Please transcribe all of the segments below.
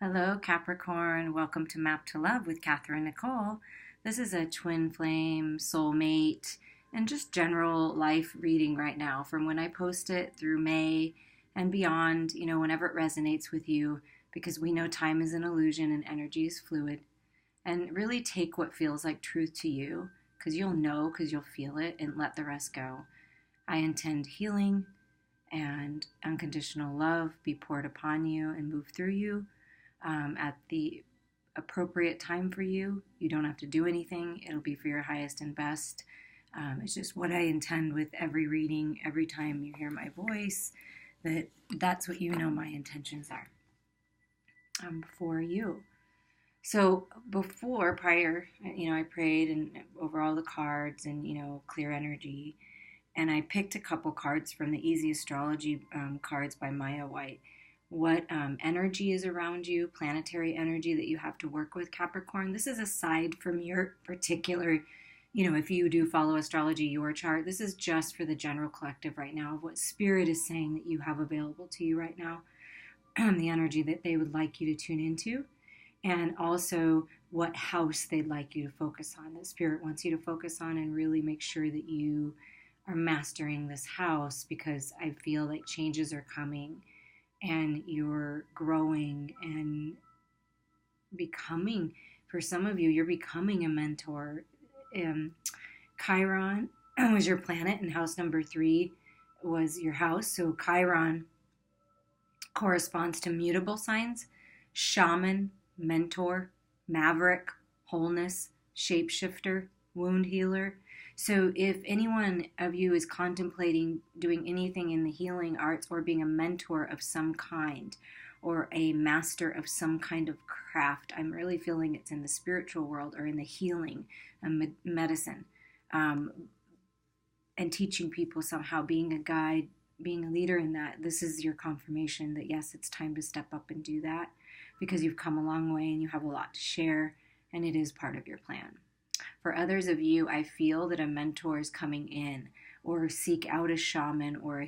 Hello, Capricorn. Welcome to Map to Love with Katherine Nichole. This is a twin flame, soulmate, and just general life reading right now from when I post it through May and beyond, whenever it resonates with you, because we know time is an illusion and energy is fluid. And really take what feels like truth to you, because you'll know, because you'll feel it, and let the rest go. I intend healing and unconditional love be poured upon you and move through you at the appropriate time for you. You don't have to do anything. It'll be for your highest and best. It's just what I intend with every reading, every time you hear my voice, that's what my intentions are for you. So prior, I prayed and over all the cards and, clear energy. And I picked a couple cards from the Easy Astrology cards by Maya White. What energy is around you, planetary energy that you have to work with, Capricorn. This is aside from your particular, if you do follow astrology, your chart. This is just for the general collective right now of what Spirit is saying that you have available to you right now, the energy that they would like you to tune into, and also what house they'd like you to focus on, that Spirit wants you to focus on and really make sure that you are mastering this house, because I feel like changes are coming and you're growing and becoming, for some of you, you're becoming a mentor. Chiron was your planet and house number 3 was your house. So Chiron corresponds to mutable signs: shaman, mentor, maverick, wholeness, shapeshifter, wound healer. So if anyone of you is contemplating doing anything in the healing arts or being a mentor of some kind or a master of some kind of craft, I'm really feeling it's in the spiritual world or in the healing medicine, and teaching people somehow, being a guide, being a leader in that. This is your confirmation that yes, it's time to step up and do that, because you've come a long way and you have a lot to share, and it is part of your plan. For others of you, I feel that a mentor is coming in, or seek out a shaman or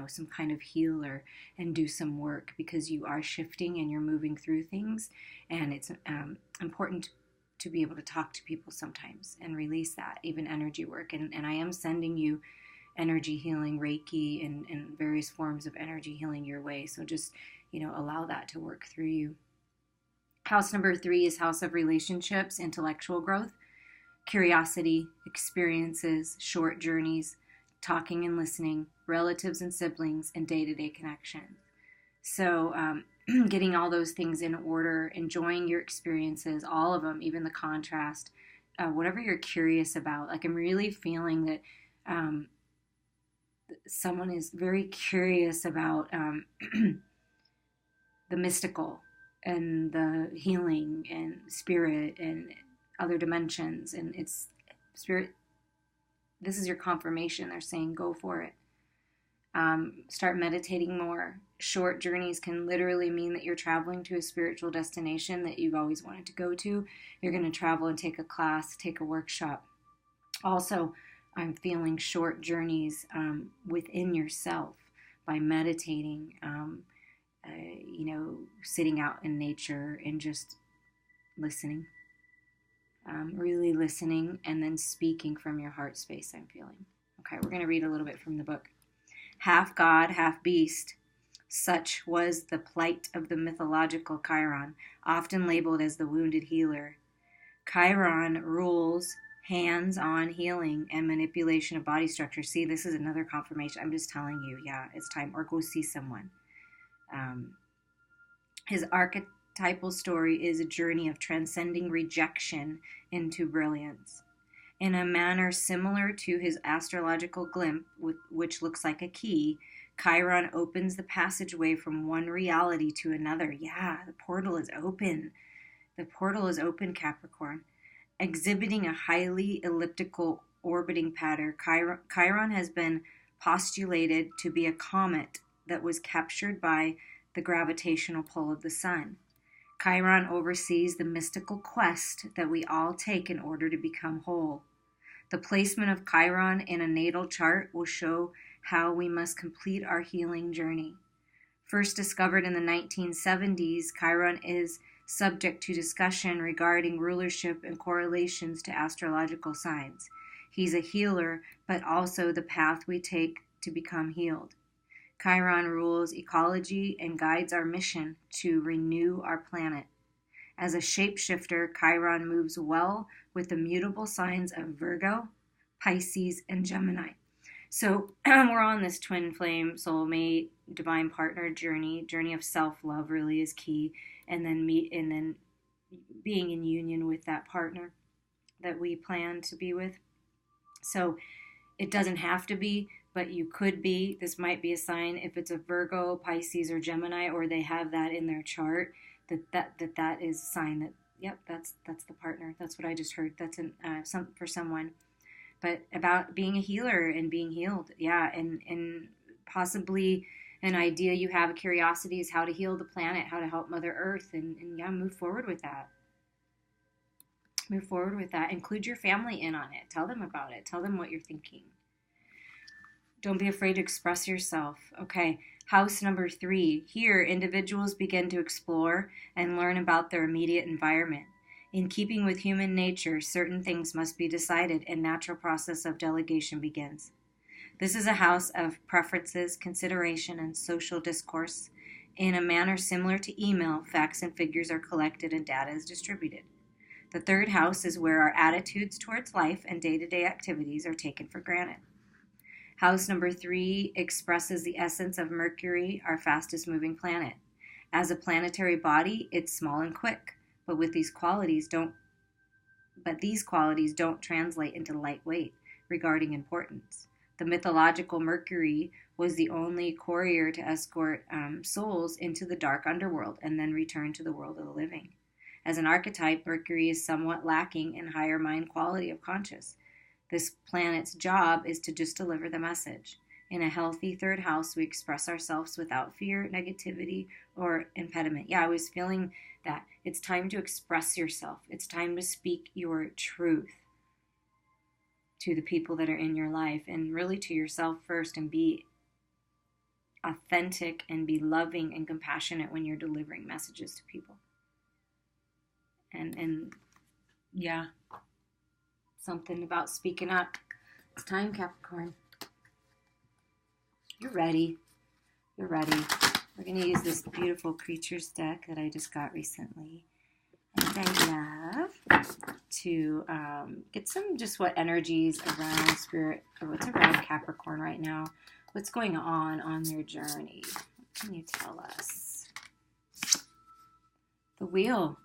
some kind of healer and do some work, because you are shifting and you're moving through things, and it's important to be able to talk to people sometimes and release that, even energy work. And I am sending you energy healing, Reiki, and various forms of energy healing your way. So just, allow that to work through you. House number 3 is house of relationships, intellectual growth, curiosity, experiences, short journeys, talking and listening, relatives and siblings, and day-to-day connections. So getting all those things in order, enjoying your experiences, all of them, even the contrast, whatever you're curious about. Like, I'm really feeling that someone is very curious about the mystical and the healing and spirit and other dimensions, and it's Spirit. This is your confirmation. They're saying go for it. Start meditating more. Short journeys can literally mean that you're traveling to a spiritual destination that you've always wanted to go to. You're going to travel and take a class, take a workshop. Also, I'm feeling short journeys within yourself by meditating, sitting out in nature and just listening. Really listening and then speaking from your heart space, I'm feeling. Okay, we're going to read a little bit from the book. Half God, half beast. Such was the plight of the mythological Chiron, often labeled as the wounded healer. Chiron rules hands-on healing and manipulation of body structure. See, this is another confirmation. I'm just telling you, yeah, it's time. Or go see someone. His archetypal story is a journey of transcending rejection into brilliance. In a manner similar to his astrological glimpse, which looks like a key, Chiron opens the passageway from one reality to another. Yeah, the portal is open. The portal is open, Capricorn. Exhibiting a highly elliptical orbiting pattern, Chiron has been postulated to be a comet that was captured by the gravitational pull of the sun. Chiron oversees the mystical quest that we all take in order to become whole. The placement of Chiron in a natal chart will show how we must complete our healing journey. First discovered in the 1970s, Chiron is subject to discussion regarding rulership and correlations to astrological signs. He's a healer, but also the path we take to become healed. Chiron rules ecology and guides our mission to renew our planet. As a shapeshifter, Chiron moves well with the mutable signs of Virgo, Pisces, and Gemini. So we're on this twin flame, soulmate, divine partner journey of self-love really is key, and then being in union with that partner that we plan to be with. So it doesn't have to be, but you could be. This might be a sign if it's a Virgo, Pisces, or Gemini, or they have that in their chart, that is a sign that, yep, that's the partner. That's what I just heard. That's for someone. But about being a healer and being healed, yeah, and possibly an idea you have, a curiosity is how to heal the planet, how to help Mother Earth, and yeah, move forward with that. Move forward with that. Include your family in on it. Tell them about it. Tell them what you're thinking. Don't be afraid to express yourself. Okay, house number 3. Here, individuals begin to explore and learn about their immediate environment. In keeping with human nature, certain things must be decided, and natural process of delegation begins. This is a house of preferences, consideration, and social discourse. In a manner similar to email, facts and figures are collected and data is distributed. The 3rd house is where our attitudes towards life and day-to-day activities are taken for granted. House number 3 expresses the essence of Mercury, our fastest moving planet. As a planetary body, it's small and quick, but these qualities don't translate into lightweight regarding importance. The mythological Mercury was the only courier to escort souls into the dark underworld and then return to the world of the living. As an archetype, Mercury is somewhat lacking in higher mind quality of conscious. This planet's job is to just deliver the message. In a healthy 3rd house, we express ourselves without fear, negativity, or impediment. Yeah, I was feeling that. It's time to express yourself. It's time to speak your truth to the people that are in your life, and really to yourself first, and be authentic and be loving and compassionate when you're delivering messages to people. And yeah, something about speaking up. It's time, Capricorn. You're ready. You're ready. We're going to use this beautiful creatures deck that I just got recently. And I love to get some just what energies around spirit, or what's around Capricorn right now. What's going on their journey? What can you tell us? The wheel.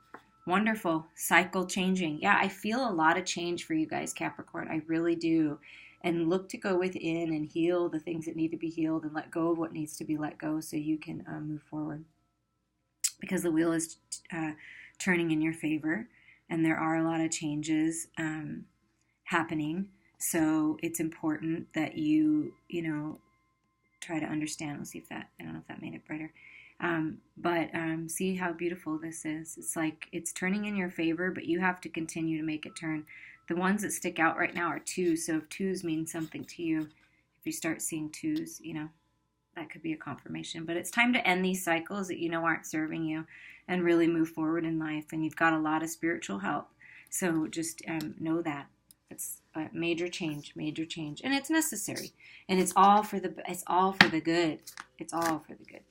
Wonderful. Cycle changing. Yeah, I feel a lot of change for you guys, Capricorn. I really do. And look to go within and heal the things that need to be healed, and let go of what needs to be let go, so you can move forward. Because the wheel is turning in your favor, and there are a lot of changes happening. So it's important that you try to understand. Let's see if that, I don't know if that made it brighter. But see how beautiful this is. It's like it's turning in your favor, but you have to continue to make it turn. The ones that stick out right now are 2s. So if 2s mean something to you, if you start seeing 2s, that could be a confirmation. But it's time to end these cycles that aren't serving you, and really move forward in life. And you've got a lot of spiritual help. So just know that. It's a major change, and it's necessary. And it's all for the good. It's all for the good.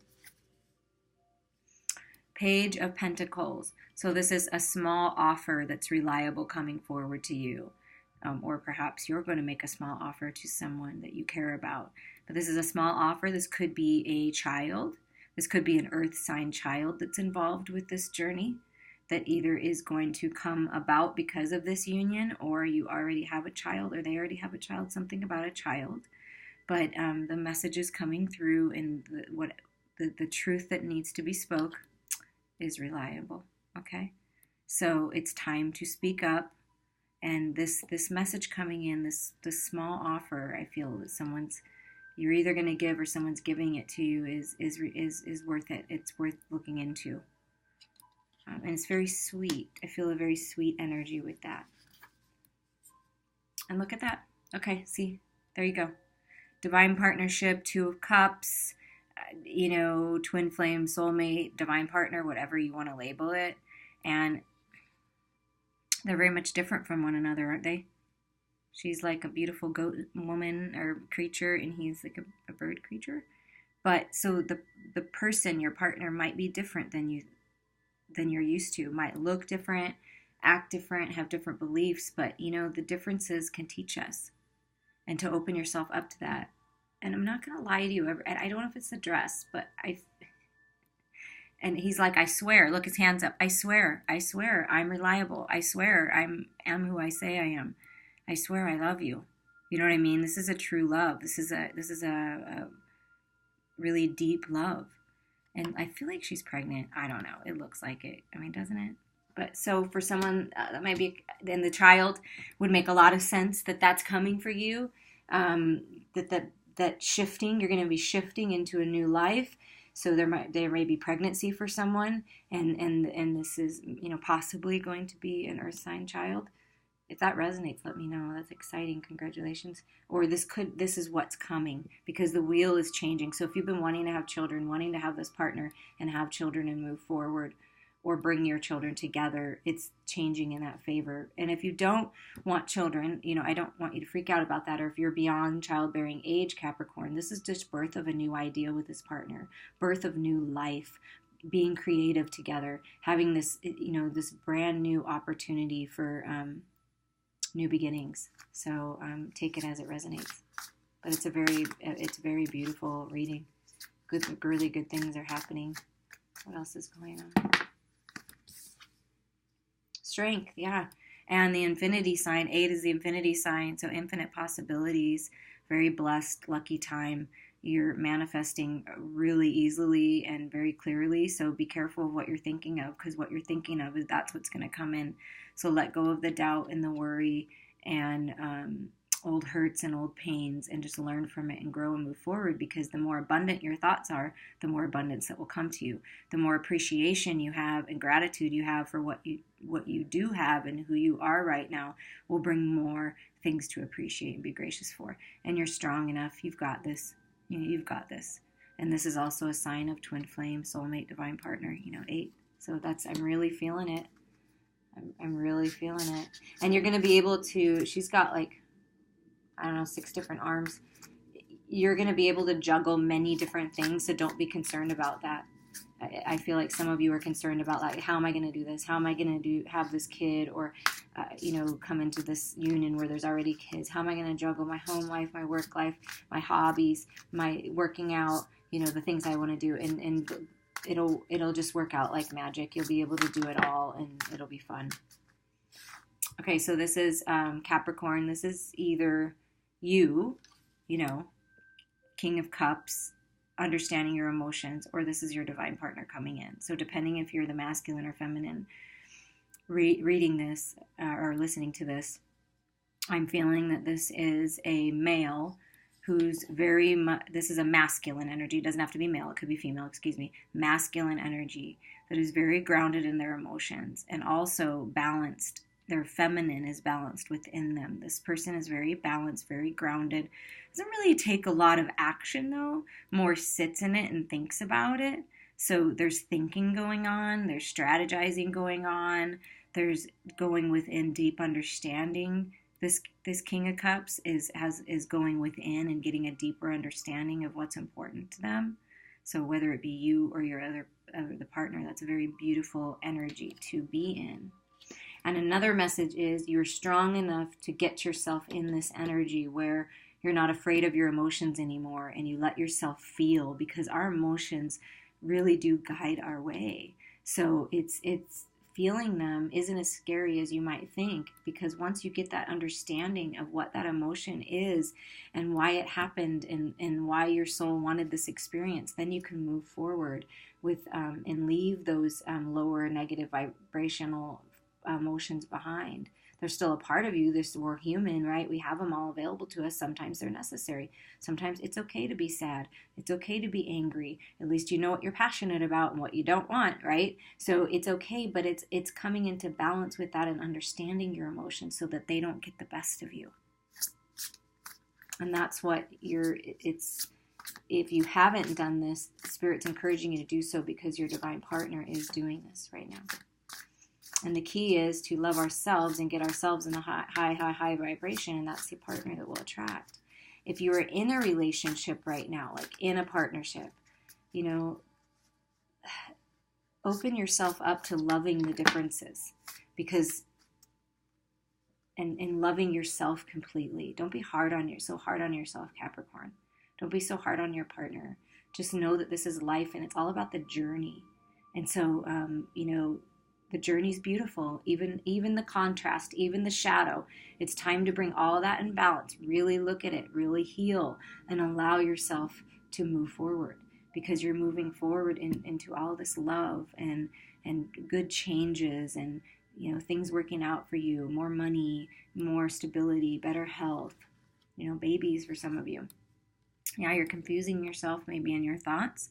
Page of Pentacles. So this is a small offer that's reliable coming forward to you. Or perhaps you're going to make a small offer to someone that you care about. But this is a small offer. This could be a child. This could be an earth sign child that's involved with this journey, that either is going to come about because of this union, or you already have a child, or they already have a child, something about a child. But the message is coming through, and the truth that needs to be spoke is reliable. Okay, so it's time to speak up. And this message coming in, this small offer, I feel that you're either going to give, or someone's giving it to you, is worth it. It's worth looking into. And it's very sweet. I feel a very sweet energy with that. And look at that. Okay, see, there you go. Divine partnership, 2 of Cups. twin flame, soulmate, divine partner, whatever you want to label it. And they're very much different from one another, aren't they? She's like a beautiful goat woman or creature, and he's like a bird creature. But so the person, your partner, might be different than you're used to. Might look different, act different, have different beliefs. But the differences can teach us, and to open yourself up to that. And I'm not gonna lie to you. I don't know if it's the dress, but And he's like, I swear. Look, his hands up. I swear. I'm reliable. I swear. am who I say I am. I swear I love you. You know what I mean? This is a true love. This is a really deep love. And I feel like she's pregnant. I don't know. It looks like it. I mean, doesn't it? But so for someone that might be, then the child would make a lot of sense that that's coming for you. That shifting, you're going to be shifting into a new life. So there may be pregnancy for someone, and this is possibly going to be an earth sign child. If that resonates, let me know. That's exciting. Congratulations. Or this is what's coming, because the wheel is changing. So if you've been wanting to have children, wanting to have this partner and have children and move forward, or bring your children together, it's changing in that favor. And if you don't want children, I don't want you to freak out about that. Or if you're beyond childbearing age, Capricorn, this is just birth of a new idea with this partner, birth of new life, being creative together, having this, this brand new opportunity for new beginnings. So take it as it resonates. But it's a very beautiful reading. Really good things are happening. What else is going on? Strength, yeah. And the infinity sign, 8 is the infinity sign, so infinite possibilities, very blessed, lucky time. You're manifesting really easily and very clearly, so be careful of what you're thinking of, because what you're thinking of, that's what's going to come in. So let go of the doubt and the worry and old hurts and old pains, and just learn from it and grow and move forward, because the more abundant your thoughts are, the more abundance that will come to you. The more appreciation you have and gratitude you have for what you do have and who you are right now will bring more things to appreciate and be gracious for. And you're strong enough. You've got this. You've got this. And this is also a sign of twin flame, soulmate, divine partner, 8. So I'm really feeling it. I'm really feeling it. And you're going to be able to, she's got 6 different arms. You're going to be able to juggle many different things, so don't be concerned about that. I feel like some of you are concerned about, how am I going to do this? How am I going to have this kid? Or, come into this union where there's already kids. How am I going to juggle my home life, my work life, my hobbies, my working out, the things I want to do. And it'll just work out like magic. You'll be able to do it all, and it'll be fun. Okay, so this is Capricorn. This is either you, King of Cups, understanding your emotions, or this is your divine partner coming in. So depending if you're the masculine or feminine reading this or listening to this, I'm feeling that this is a male who's this is a masculine energy. It doesn't have to be male. It could be female, excuse me. Masculine energy that is very grounded in their emotions and also balanced. Their feminine is balanced within them. This person is very balanced, very grounded. Doesn't really take a lot of action though. More sits in it and thinks about it. So there's thinking going on. There's strategizing going on. There's going within deep understanding. This King of Cups is going within and getting a deeper understanding of what's important to them. So whether it be you or your the partner, that's a very beautiful energy to be in. And another message is you're strong enough to get yourself in this energy where you're not afraid of your emotions anymore, and you let yourself feel, because our emotions really do guide our way. So it's feeling them isn't as scary as you might think, because once you get that understanding of what that emotion is and why it happened and why your soul wanted this experience, then you can move forward with and leave those lower negative vibrational emotions behind. They're still a part of you. We're human, right? We have them all available to us. Sometimes they're necessary. Sometimes it's okay to be sad. It's okay to be angry. At least you know what you're passionate about and what you don't want, right? So it's okay, but it's coming into balance with that and understanding your emotions so that they don't get the best of you. And that's what it's if you haven't done this, Spirit's encouraging you to do so because your divine partner is doing this right now. And the key is to love ourselves and get ourselves in a high vibration, and that's the partner that we'll attract. If you are in a relationship right now, like in a partnership, you know, open yourself up to loving the differences, because and loving yourself completely. Don't be so hard on yourself, Capricorn. Don't be so hard on your partner. Just know that this is life, and it's all about the journey. And so, you know, the journey's beautiful. Even the contrast, even the shadow. It's time to bring all that in balance. Really look at it. Really heal, and allow yourself to move forward, because you're moving forward into all this love and good changes, and you know, things working out for you, more money, more stability, better health, you know, babies for some of you. Yeah, you're confusing yourself maybe in your thoughts.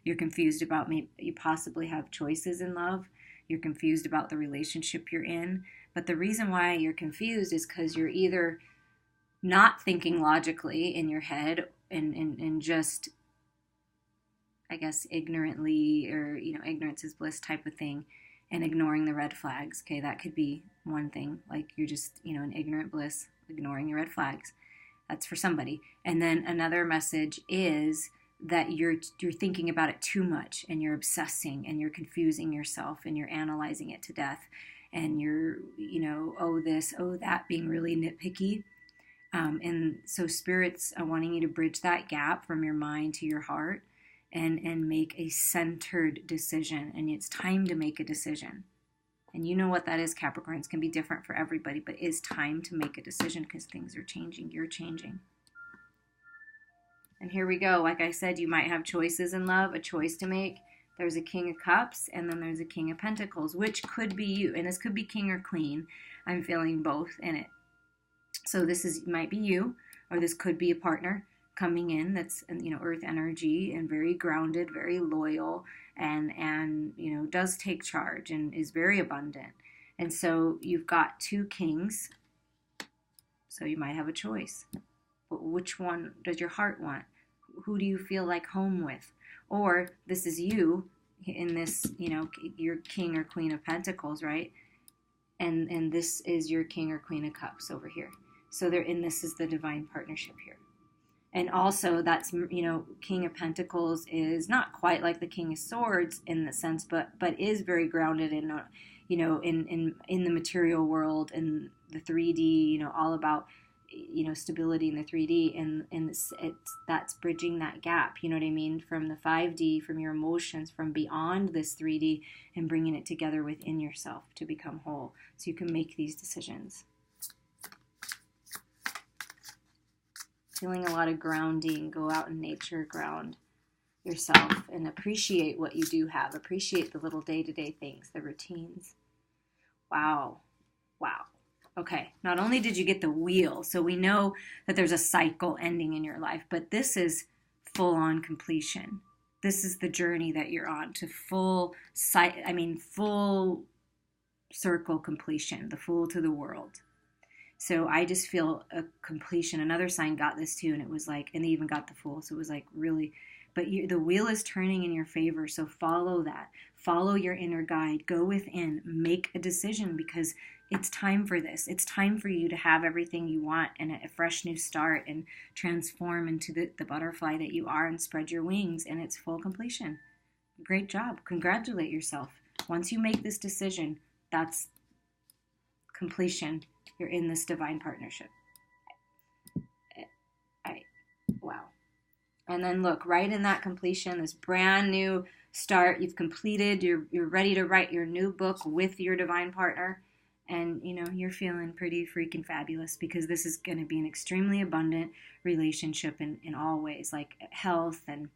You're confused about maybe you possibly have choices in love. You're confused about the relationship you're in. But the reason why you're confused is because you're either not thinking logically in your head and just, I guess, ignorantly, or, you know, ignorance is bliss type of thing, and ignoring the red flags. Okay, that could be one thing. Like you're just, you know, in ignorant bliss, ignoring your red flags. That's for somebody. And then another message is that you're thinking about it too much, and you're obsessing, and you're confusing yourself, and you're analyzing it to death, and you're, you know, oh this, oh that, being really nitpicky. And so Spirit's wanting you to bridge that gap from your mind to your heart, and make a centered decision. And it's time to make a decision. And you know what that is, Capricorns. Can be different for everybody, but it's time to make a decision, because things are changing. You're changing. And here we go. Like I said, you might have choices in love, a choice to make. There's a King of Cups, and then there's a King of Pentacles, which could be you. And this could be King or Queen. I'm feeling both in it. So this might be you, or this could be a partner coming in that's, you know, earth energy, and very grounded, very loyal, and you know, does take charge and is very abundant. And so you've got two kings, so you might have a choice. Which one does your heart want? Who do you feel like home with? Or this is you in this, you know, your King or Queen of Pentacles, right? And this is your King or Queen of Cups over here. So this is the divine partnership here. And also that's, you know, King of Pentacles is not quite like the King of Swords in the sense, but is very grounded in, you know, in the material world, and the 3D, you know, all about, you know, stability in the 3D, and that's bridging that gap, you know what I mean, from the 5D, from your emotions, from beyond this 3D, and bringing it together within yourself to become whole, so you can make these decisions. Feeling a lot of grounding. Go out in nature, ground yourself, and appreciate what you do have. Appreciate the little day-to-day things, the routines. Wow. Wow. Okay, not only did you get the wheel, so we know that there's a cycle ending in your life, but this is full-on completion. This is the journey that you're on to full circle completion, the Fool to the world. So I just feel a completion. Another sign got this too, and it was like, and they even got the Fool, so it was like really, but the wheel is turning in your favor, so follow that. Follow your inner guide. Go within. Make a decision, because it's time for this. It's time for you to have everything you want, and a fresh new start, and transform into the butterfly that you are, and spread your wings, and it's full completion. Great job. Congratulate yourself. Once you make this decision, that's completion. You're in this divine partnership. Wow. And then look, right in that completion, this brand new start, you've completed, you're ready to write your new book with your divine partner. And, you know, you're feeling pretty freaking fabulous, because this is going to be an extremely abundant relationship in all ways, like health and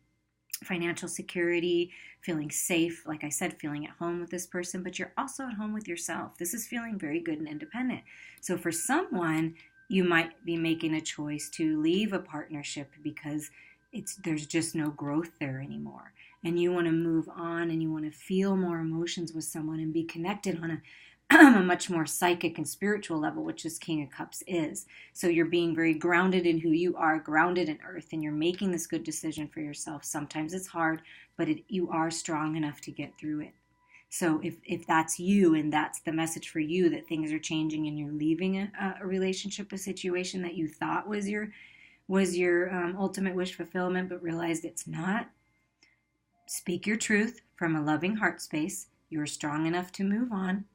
financial security, feeling safe, like I said, feeling at home with this person, but you're also at home with yourself. This is feeling very good and independent. So for someone, you might be making a choice to leave a partnership because there's just no growth there anymore. And you want to move on, and you want to feel more emotions with someone and be connected on a much more psychic and spiritual level, which this King of Cups is. So you're being very grounded in who you are, grounded in earth, and you're making this good decision for yourself. Sometimes it's hard, but you are strong enough to get through it. So if that's you and that's the message for you, that things are changing and you're leaving a relationship, a situation that you thought was your ultimate wish fulfillment, but realized it's not, speak your truth from a loving heart space. You're strong enough to move on,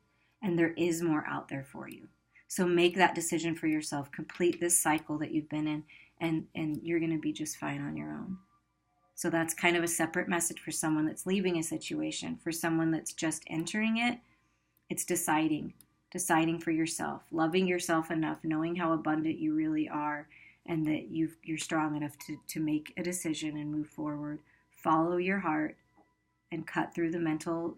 and there is more out there for you. So make that decision for yourself. Complete this cycle that you've been in, and you're going to be just fine on your own. So that's kind of a separate message for someone that's leaving a situation. For someone that's just entering it, it's deciding for yourself, loving yourself enough, knowing how abundant you really are, and that you're strong enough to make a decision and move forward. Follow your heart and cut through the mental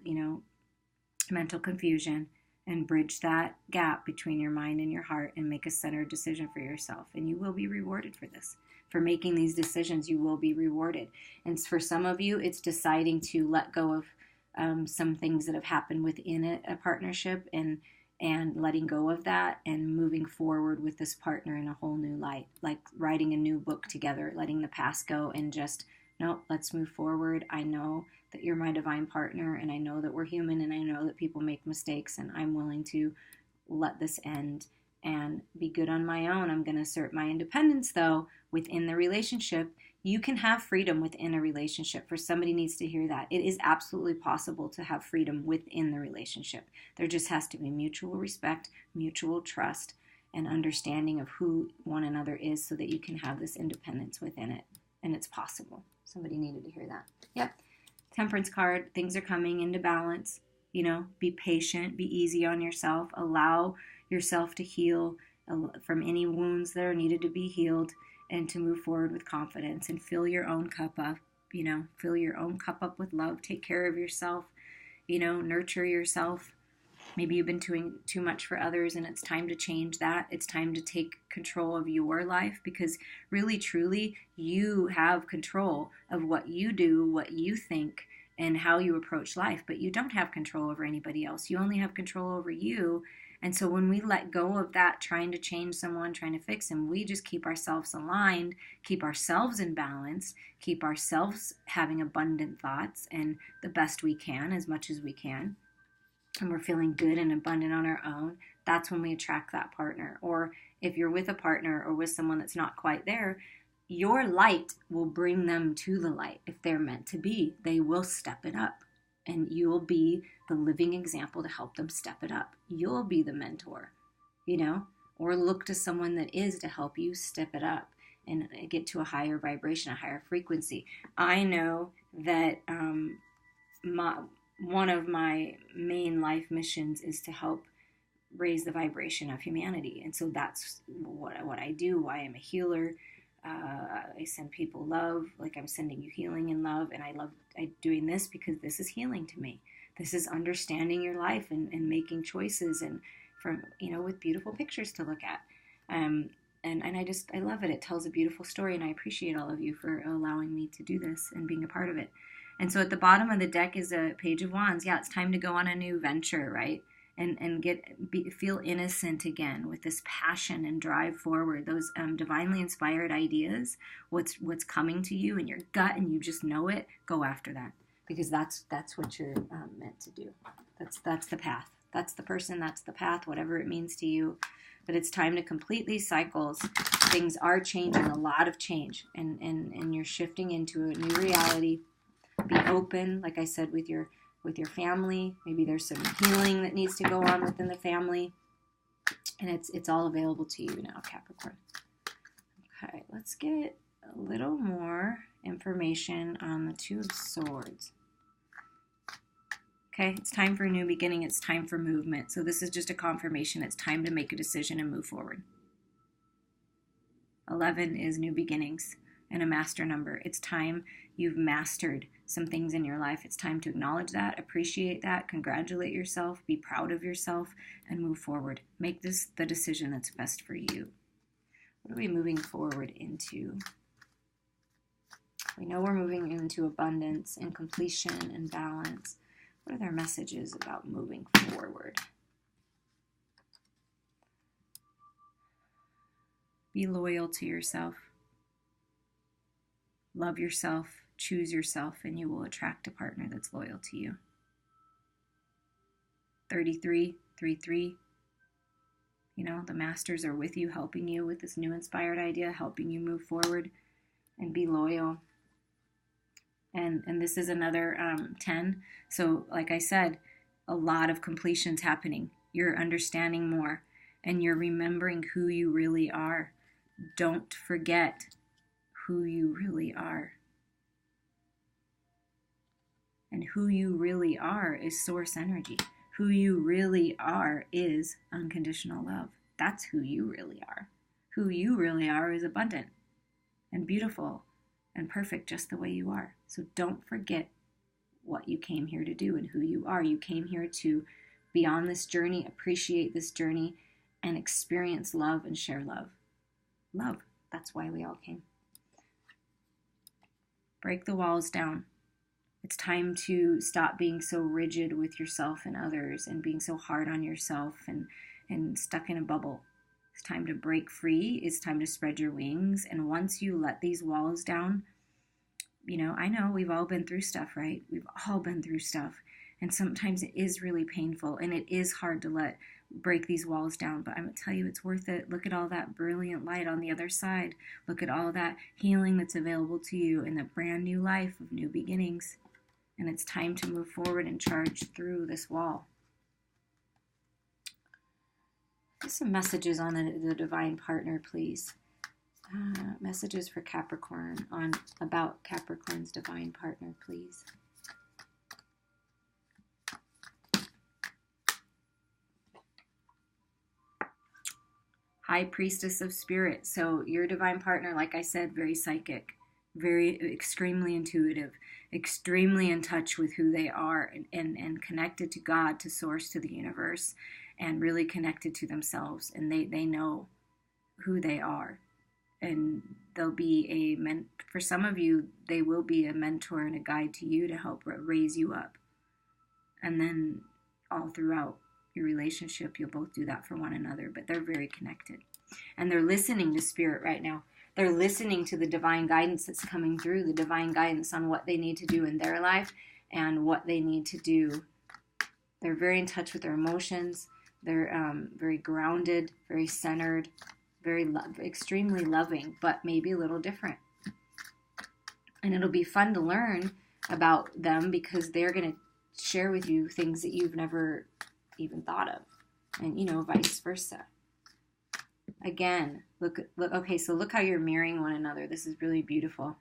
confusion and bridge that gap between your mind and your heart and make a centered decision for yourself. And you will be rewarded for this. For making these decisions, you will be rewarded. And for some of you, it's deciding to let go of some things that have happened within a partnership and letting go of that and moving forward with this partner in a whole new light, like writing a new book together, letting the past go and just, no, let's move forward. I know that you're my divine partner, and I know that we're human, and I know that people make mistakes, and I'm willing to let this end and be good on my own. I'm going to assert my independence, though, within the relationship. You can have freedom within a relationship. For somebody needs to hear that. It is absolutely possible to have freedom within the relationship. There just has to be mutual respect, mutual trust, and understanding of who one another is so that you can have this independence within it. And it's possible. Somebody needed to hear that. Yep. Temperance card. Things are coming into balance. Be patient. Be easy on yourself. Allow yourself to heal from any wounds that are needed to be healed, and to move forward with confidence and fill your own cup up. Fill your own cup up with love. Take care of yourself. Nurture yourself. Maybe you've been doing too much for others, and it's time to change that. It's time to take control of your life, because really, truly, you have control of what you do, what you think, and how you approach life. But you don't have control over anybody else. You only have control over you. And so when we let go of that, trying to change someone, trying to fix them, we just keep ourselves aligned, keep ourselves in balance, keep ourselves having abundant thoughts and the best we can, as much as we can. And we're feeling good and abundant on our own. That's when we attract that partner. Or if you're with a partner or with someone that's not quite there, your light will bring them to the light. If they're meant to be, they will step it up. And you'll be the living example to help them step it up. You'll be the mentor, or look to someone that is to help you step it up and get to a higher vibration, a higher frequency. I know that one of my main life missions is to help raise the vibration of humanity. And so that's what I do, why I'm a healer. I send people love, like I'm sending you healing and love. And I love doing this because this is healing to me. This is understanding your life and making choices, and with beautiful pictures to look at. And I love it. It tells a beautiful story, and I appreciate all of you for allowing me to do this and being a part of it. And so at the bottom of the deck is a Page of Wands. Yeah, it's time to go on a new venture, right? And feel innocent again with this passion and drive forward. Those divinely inspired ideas, what's coming to you in your gut, and you just know it. Go after that, because that's what you're meant to do. That's the path. That's the person. That's the path. Whatever it means to you. But it's time to complete these cycles. Things are changing, a lot of change, and you're shifting into a new reality. Be open, like I said, with your family. Maybe there's some healing that needs to go on within the family. And it's all available to you now, Capricorn. Okay, let's get a little more information on the Two of Swords. Okay, it's time for a new beginning. It's time for movement. So this is just a confirmation. It's time to make a decision and move forward. 11 is new beginnings and a master number. It's time you've mastered some things in your life. It's time to acknowledge that, appreciate that, congratulate yourself, be proud of yourself, and move forward. Make this the decision that's best for you. What are we moving forward into? We know we're moving into abundance and completion and balance. What are their messages about moving forward? Be loyal to yourself. Love yourself, choose yourself, and you will attract a partner that's loyal to you. 3333. You know, the masters are with you, helping you with this new inspired idea, helping you move forward and be loyal. And this is another 10. So like I said, a lot of completions happening. You're understanding more and you're remembering who you really are. Don't forget who you really are. And who you really are is source energy. Who you really are is unconditional love. That's who you really are. Who you really are is abundant and beautiful and perfect just the way you are. So don't forget what you came here to do and who you are. You came here to be on this journey, appreciate this journey, and experience love and share love. Love. That's why we all came. Break the walls down. It's time to stop being so rigid with yourself and others and being so hard on yourself and stuck in a bubble. It's time to break free. It's time to spread your wings. And once you let these walls down, you know, I know we've all been through stuff, right? We've all been through stuff. And sometimes it is really painful and it is hard to break these walls down. But I'm going to tell you, it's worth it. Look at all that brilliant light on the other side. Look at all that healing that's available to you in the brand new life of new beginnings. And it's time to move forward and charge through this wall. Just some messages on the divine partner, please. Messages for Capricorn about Capricorn's divine partner, please. High Priestess of Spirit. So your divine partner, like I said, very psychic, very extremely intuitive, extremely in touch with who they are and connected to God, to source, to the universe, and really connected to themselves. And they know who they are. And they'll be for some of you, they will be a mentor and a guide to you to help raise you up. And then all throughout your relationship, you'll both do that for one another, but they're very connected. And they're listening to Spirit right now. They're listening to the divine guidance that's coming through, the divine guidance on what they need to do in their life and what they need to do. They're very in touch with their emotions. They're very grounded, very centered, extremely loving, but maybe a little different. And it'll be fun to learn about them because they're going to share with you things that you've never even thought of, and vice versa. Again, look. Okay, so look how you're mirroring one another. This is really beautiful.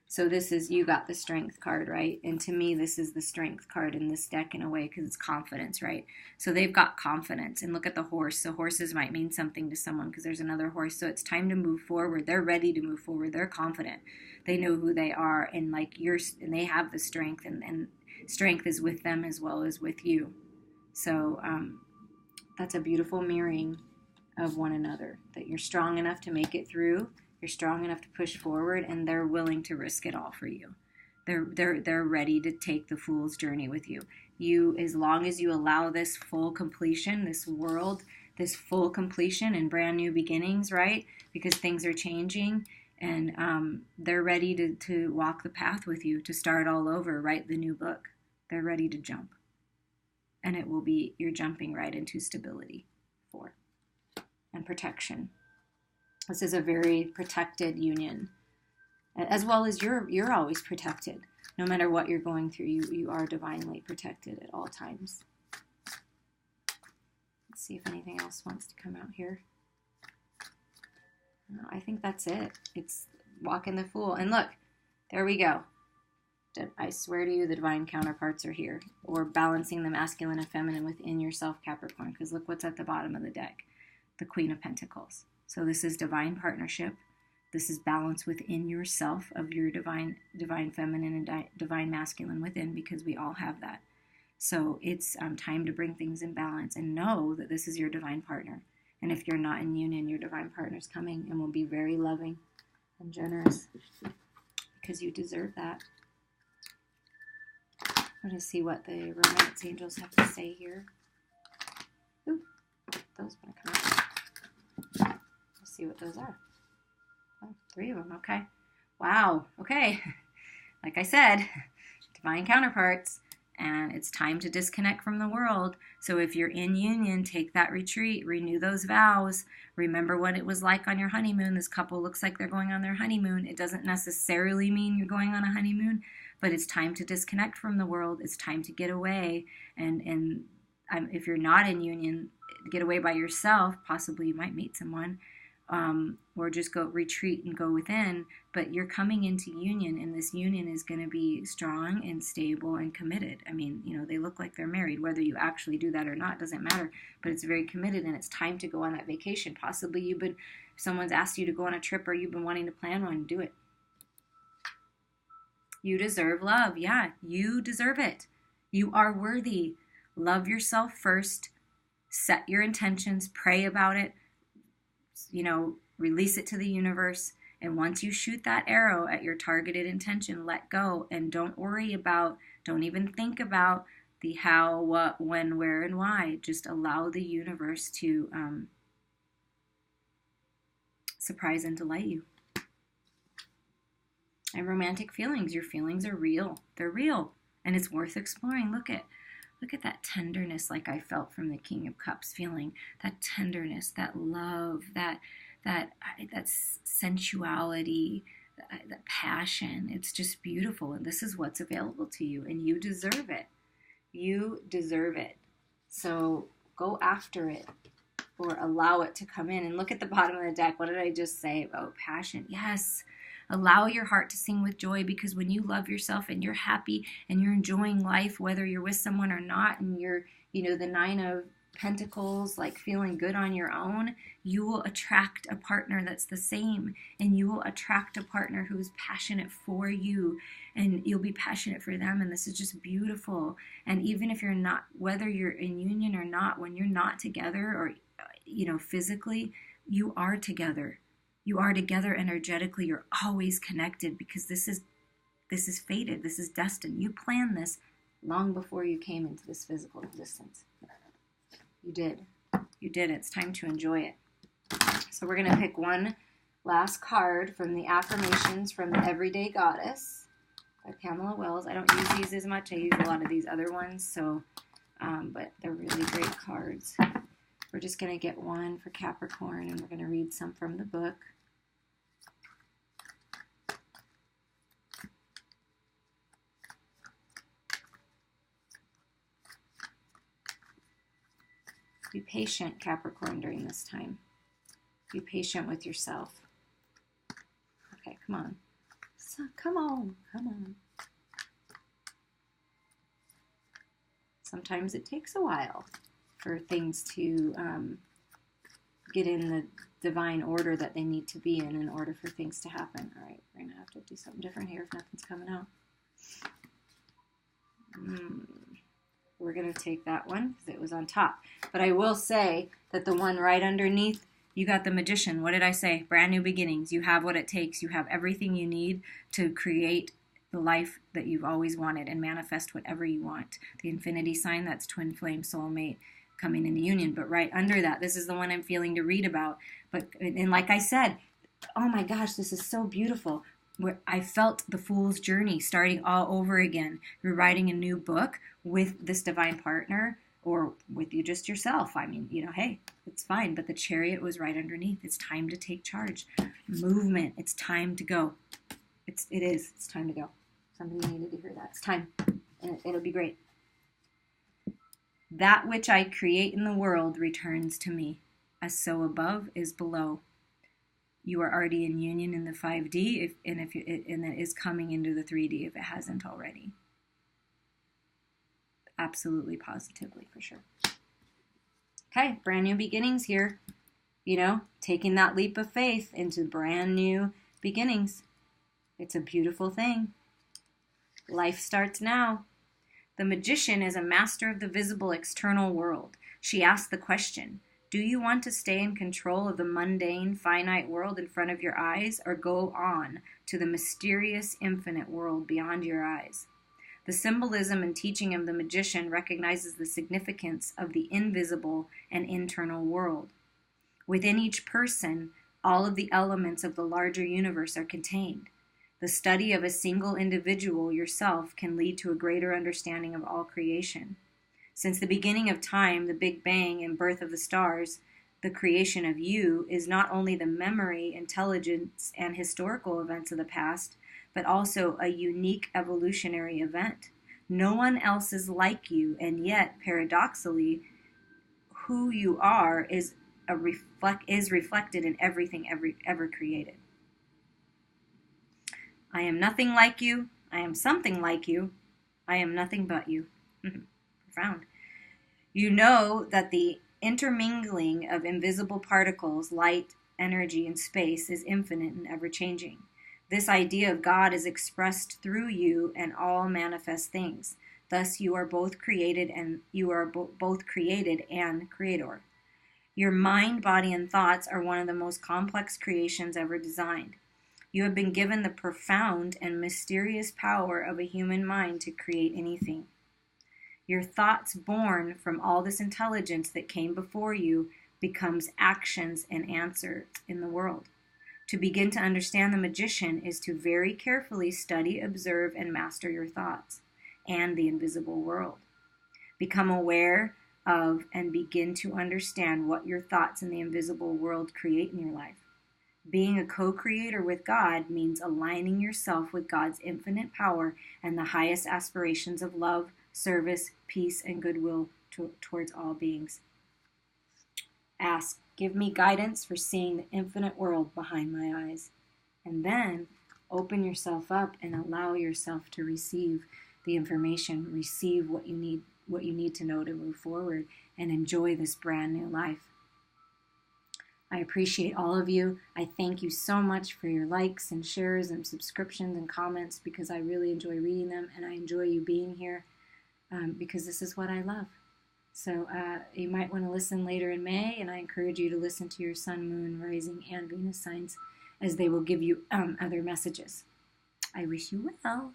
So this is, you got the Strength card, right? And to me, this is the Strength card in this deck in a way because it's confidence, right? So they've got confidence. And look at the horse. So horses might mean something to someone because there's another horse. So it's time to move forward. They're ready to move forward. They're confident. They know who they are, and and they have the strength, and strength is with them as well as with you. So that's a beautiful mirroring of one another, that you're strong enough to make it through. You're strong enough to push forward, and they're willing to risk it all for you. They're ready to take the fool's journey with you. As long as you allow this full completion, this world, this full completion and brand new beginnings, right? Because things are changing, and they're ready to walk the path with you, to start all over, write the new book. They're ready to jump. And it will be, you're jumping right into stability and protection. This is a very protected union, as well as you're always protected. No matter what you're going through, you are divinely protected at all times. Let's see if anything else wants to come out here. No, I think that's it. It's walking the fool. And look, there we go. I swear to you, the divine counterparts are here. Or balancing the masculine and feminine within yourself, Capricorn. Because look what's at the bottom of the deck. The Queen of Pentacles. So this is divine partnership. This is balance within yourself of your divine feminine and divine masculine within, because we all have that. So it's time to bring things in balance and know that this is your divine partner. And if you're not in union, your divine partner is coming and will be very loving and generous because you deserve that. I'm going to see what the romance angels have to say here. Ooh, those want to come out. Let's see what those are. Oh, 3 of them. Okay. Wow. Okay. Like I said, divine counterparts. And it's time to disconnect from the world. So if you're in union, take that retreat, renew those vows. Remember what it was like on your honeymoon. This couple looks like they're going on their honeymoon. It doesn't necessarily mean you're going on a honeymoon, but it's time to disconnect from the world. It's time to get away. And if you're not in union, get away by yourself. Possibly you might meet someone. Or just go retreat and go within, but you're coming into union, and this union is going to be strong and stable and committed. I mean, they look like they're married. Whether you actually do that or not doesn't matter, but it's very committed, and it's time to go on that vacation. Possibly someone's asked you to go on a trip, or you've been wanting to plan one. Do it. You deserve love. Yeah, you deserve it. You are worthy. Love yourself first. Set your intentions. Pray about it. Release it to the universe. And once you shoot that arrow at your targeted intention, let go and don't even think about the how, what, when, where, and why. Just allow the universe to surprise and delight you. And romantic feelings. Your feelings are real. They're real. And it's worth exploring. Look at that tenderness like I felt from the King of Cups feeling. That tenderness, that love, that sensuality, that passion. It's just beautiful. And this is what's available to you. And you deserve it. You deserve it. So go after it or allow it to come in. And look at the bottom of the deck. What did I just say about passion? Yes. Allow your heart to sing with joy, because when you love yourself and you're happy and you're enjoying life, whether you're with someone or not, and you're, the 9 of Pentacles, like feeling good on your own, you will attract a partner that's the same, and you will attract a partner who's passionate for you, and you'll be passionate for them. And this is just beautiful. And even if you're not, whether you're in union or not, when you're not together or, physically, you are together. You are together energetically. You're always connected, because this is fated. This is destined. You planned this long before you came into this physical existence. You did. You did. It's time to enjoy it. So we're going to pick one last card from the affirmations from the Everyday Goddess by Pamela Wells. I don't use these as much. I use a lot of these other ones, so but they're really great cards. We're just going to get one for Capricorn, and we're going to read some from the book. Be patient, Capricorn, during this time. Be patient with yourself. Okay, come on. So, come on. Sometimes it takes a while for things to get in the divine order that they need to be in order for things to happen. All right, we're going to have to do something different here if nothing's coming out. We're going to take that one because it was on top. But I will say that the one right underneath, you got the Magician. What did I say? Brand new beginnings. You have what it takes. You have everything you need to create the life that you've always wanted and manifest whatever you want. The infinity sign, that's twin flame soulmate coming into union. But right under that, this is the one I'm feeling to read about. And like I said, oh my gosh, this is so beautiful. Where I felt the fool's journey starting all over again. You're writing a new book with this divine partner or with you just yourself. I mean, hey, it's fine. But the Chariot was right underneath. It's time to take charge. Movement. It's time to go. It is. It's time to go. Somebody needed to hear that. It's time. And it'll be great. That which I create in the world returns to me. As so above is below. You are already in union in the 5D, and it is coming into the 3D if it hasn't already. Absolutely, positively, for sure. Okay, brand new beginnings here. Taking that leap of faith into brand new beginnings. It's a beautiful thing. Life starts now. The Magician is a master of the visible external world. She asks the question, do you want to stay in control of the mundane, finite world in front of your eyes, or go on to the mysterious, infinite world beyond your eyes? The symbolism and teaching of the Magician recognizes the significance of the invisible and internal world. Within each person, all of the elements of the larger universe are contained. The study of a single individual, yourself, can lead to a greater understanding of all creation. Since the beginning of time, the Big Bang and birth of the stars, the creation of you is not only the memory, intelligence, and historical events of the past, but also a unique evolutionary event. No one else is like you, and yet, paradoxically, who you are is reflected in everything ever created. I am nothing like you. I am something like you. I am nothing but you. Profound. You know that the intermingling of invisible particles, light, energy, and space is infinite and ever-changing. This idea of God is expressed through you and all manifest things. Thus, you are both created and creator. Your mind, body, and thoughts are one of the most complex creations ever designed. You have been given the profound and mysterious power of a human mind to create anything. Your thoughts, born from all this intelligence that came before you, becomes actions and answers in the world. To begin to understand the magician is to very carefully study, observe, and master your thoughts and the invisible world. Become aware of and begin to understand what your thoughts in the invisible world create in your life. Being a co-creator with God means aligning yourself with God's infinite power and the highest aspirations of love, service, peace, and goodwill towards all beings. Ask, give me guidance for seeing the infinite world behind my eyes. And then open yourself up and allow yourself to receive the information, receive what you need to know to move forward and enjoy this brand new life. I appreciate all of you. I thank you so much for your likes and shares and subscriptions and comments, because I really enjoy reading them, and I enjoy you being here because this is what I love. So you might want to listen later in May, and I encourage you to listen to your Sun, Moon, Rising, and Venus signs, as they will give you other messages. I wish you well.